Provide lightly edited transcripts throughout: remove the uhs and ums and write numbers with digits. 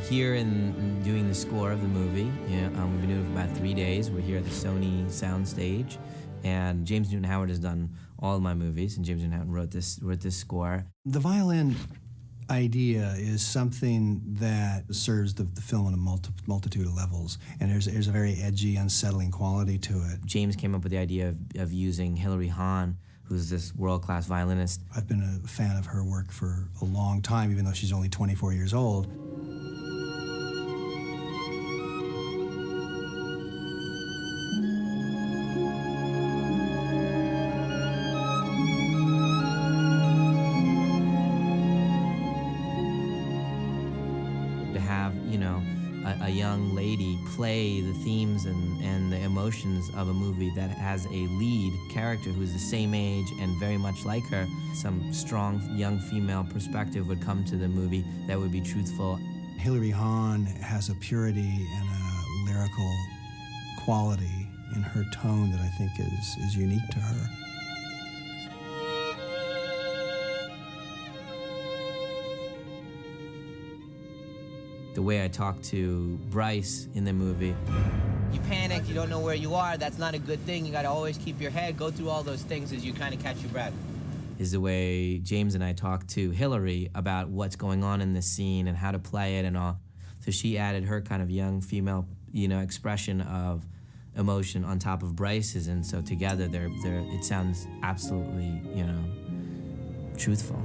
here in doing the score of the movie. Yeah, we've been doing it for about 3 days. We're here at the Sony soundstage, and James Newton Howard has done all of my movies, and James Newton Howard wrote this score. The violin idea is something that serves the film on a multitude of levels, and there's a very edgy, unsettling quality to it. James came up with the idea of using Hilary Hahn, who's this world-class violinist. I've been a fan of her work for a long time, even though she's only 24 years old. To have, a young lady play the themes and the emotions of a movie that has a lead character who's the same age and very much like her, some strong young female perspective would come to the movie that would be truthful. Hilary Hahn has a purity and a lyrical quality in her tone that I think is unique to her. The way I talk to Bryce in the movie. You panic, you don't know where you are, that's not a good thing. You gotta always keep your head, go through all those things as you kind of catch your breath. Is the way James and I talk to Hilary about what's going on in this scene and how to play it and all. So she added her kind of young female, expression of emotion on top of Bryce's, and so together it sounds absolutely, truthful.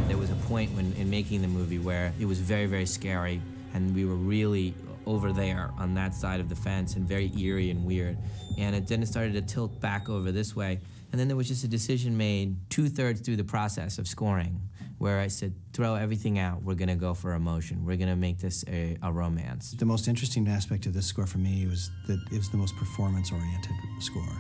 There was a point in making the movie where it was very, very scary, and we were really over there on that side of the fence and very eerie and weird. And then it started to tilt back over this way. And then there was just a decision made 2/3 through the process of scoring where I said, throw everything out, we're gonna go for emotion. We're gonna make this a romance. The most interesting aspect of this score for me was that it was the most performance-oriented score.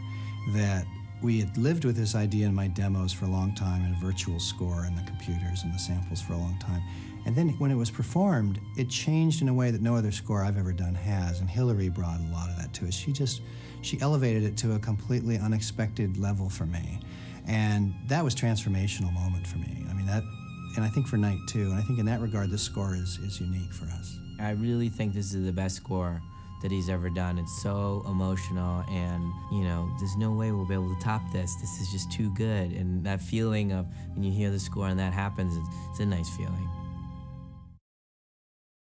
That we had lived with this idea in my demos for a long time, in a virtual score and the computers and the samples for a long time. And then when it was performed, it changed in a way that no other score I've ever done has, and Hilary brought a lot of that to us. She elevated it to a completely unexpected level for me. And that was a transformational moment for me. I mean, and I think for Night too, and I think in that regard, this score is unique for us. I really think this is the best score that he's ever done. It's so emotional, and there's no way we'll be able to top this. This is just too good. And that feeling of when you hear the score and that happens, it's a nice feeling.